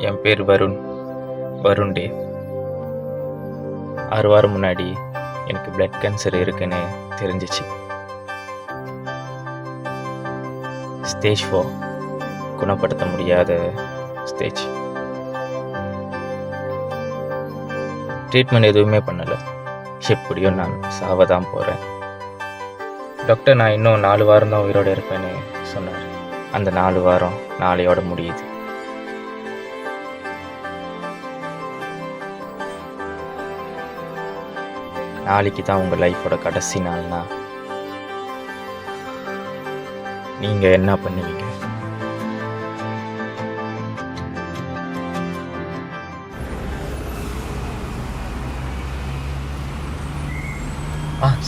என் பேர் வருண் டே. 6 வாரம் முன்னாடி எனக்கு பிளட் கேன்சர் இருக்குன்னு தெரிஞ்சிச்சு. ஸ்டேஜ் 4, குணப்படுத்த முடியாத ஸ்டேஜ். ட்ரீட்மெண்ட் எதுவுமே பண்ணலை. எப்படியும் நான் சாவதான் போகிறேன். டாக்டர் நான் இன்னும் 4 வாரம் தான் உயிரோடு இருப்பேன்னு சொன்னார். அந்த 4 வாரம் நாளையோட முடியுது. நாளைக்கு தான் உங்கள் லைஃபோட கடைசி நாள்னா நீங்கள் என்ன பண்ணுவீங்க?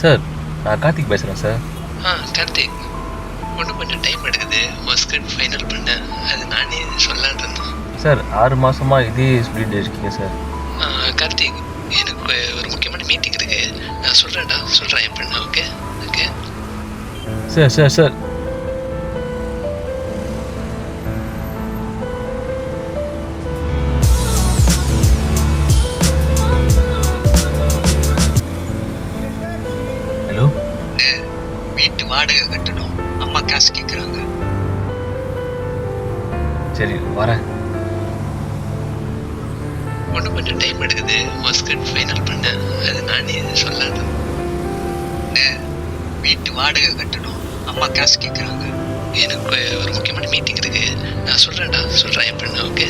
சார், நான் கார்த்திக் பேசுகிறேன் சார். கார்த்திக், ஒன்றும் கொஞ்சம் டைம் எடுக்குது. ஒரு ஸ்கிரிப்ட் ஃபைனல் பண்ண, அது நானே சொல்லலான் இருந்தேன். சார், 6 மாதமாக இதே சொல்லிட்டு இருக்கீங்க சார். கார்த்திக், எனக்கு ஒரு முக்கியமான மீட்டிங் இருக்கு, நான் சொல்கிறேன் எப்படின்னா. Okay okay sir sir sir hello, வீட்டு வாடகை கட்டணும், அம்மா காசு கேட்குறாங்க. சரி வரேன். ஒன்றும் கொஞ்சம் டைம் எடுக்குது. ஒரு ஸ்கிரிப்ட் ஃபைனல் பண்ண, அது நானே சொல்லலான் இருந்தேன். வீட்டு வாடகை கட்டணும், அம்மா காசு கேட்குறாங்க. எனக்கு ஒரு முக்கியமான மீட்டிங் இருக்கு, நான் சொல்கிறேன் எப்படின்னா. ஓகே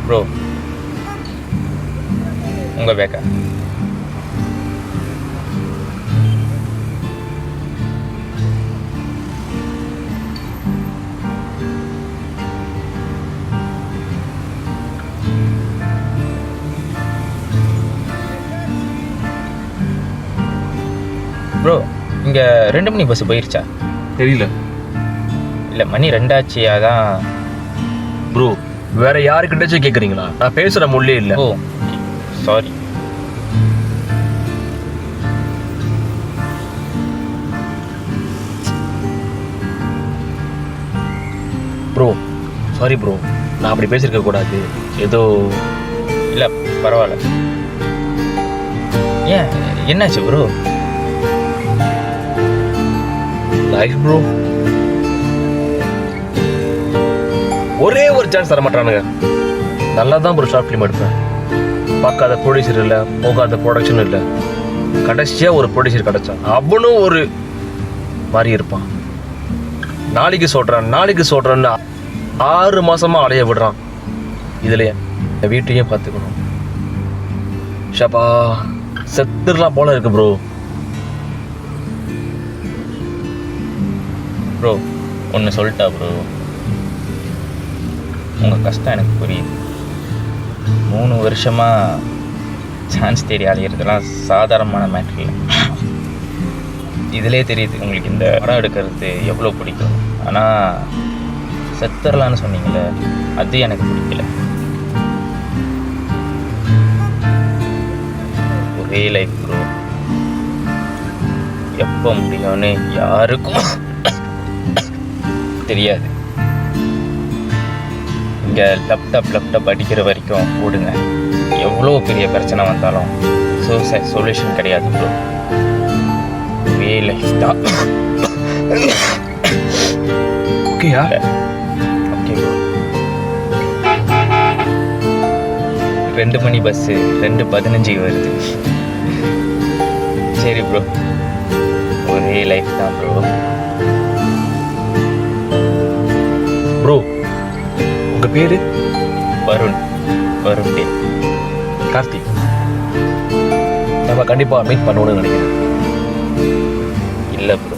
ப்ரோ உங்கள் பேக்கா? ப்ரோ இங்கே 2 மணி பஸ் போயிருச்சா? தெரியல. இல்லை மணி 2 ஆச்சு. அதான் ப்ரோ, வேற யாருக்கிட்டாச்சும் கேட்குறீங்களா? நான் பேசுகிற மொழியே இல்லை. ஓ சாரி. ப்ரோ சாரி ப்ரோ, நான் அப்படி பேசியிருக்க கூடாது. ஏதோ இல்லை பரவாயில்ல. ஏன் என்னாச்சு ப்ரோ? லைஃப் ப்ரோ, ஒரே ஒரு சான்ஸ் தர மாட்டானுங்க. நல்லா தான் ப்ரோ ஷார்ட் ஃபிலிம் எடுப்பேன். பார்க்காத ப்ரொடியூசர் இல்லை, போகாத ப்ரொடக்ஷன் இல்லை. கடைசியாக ஒரு ப்ரொடியூசர் கிடச்சான். அவனும் ஒரு மாதிரி இருப்பான். நாளைக்கு சொல்கிறேன்னு 6 மாதமாக அலைய விடுறான். இதுலையே என் வீட்டையும் பார்த்துக்கணும். ஷப்பா, செத்துடலாம் போல இருக்கு ப்ரோ. ப்ரோ ஒன்று சொல்லிட்டா ப்ரோ, உங்கள் கஷ்டம் எனக்கு புரியுது. 3 வருஷமாக சான்ஸ் தேடி அலையிறதுலாம் சாதாரணமான மேட்ரு இல்லை. இதிலே தெரியுது உங்களுக்கு இந்த படம் எடுக்கிறது எவ்வளோ பிடிக்கும். ஆனால் செத்துடலான்னு சொன்னீங்களே, அது எனக்கு பிடிக்கல. ஒரே லைஃப் ப்ரோ, எப்போ முடியும்னு யாருக்கும் தெரியாது. இங்கே லேப்டாப் அடிக்கிற வரைக்கும் ஓடுங்க. எவ்வளோ பெரிய பிரச்சனை வந்தாலும் சொல்யூஷன் கிடையாது ப்ரோ. ஒரே லைஃப் தான். ஓகேயா? Okay bro. 2 மணி பஸ்ஸு 2:15 வருது. சரி ப்ரோ, ஒரே லைஃப் தான் ப்ரோ. ப்ரோ உங்கள் பேர்? வருண் டே. கார்த்திக். நம்ம கண்டிப்பாக மீட் பண்ணணும்னு நினைக்கிறேன். இல்லை ப்ரோ,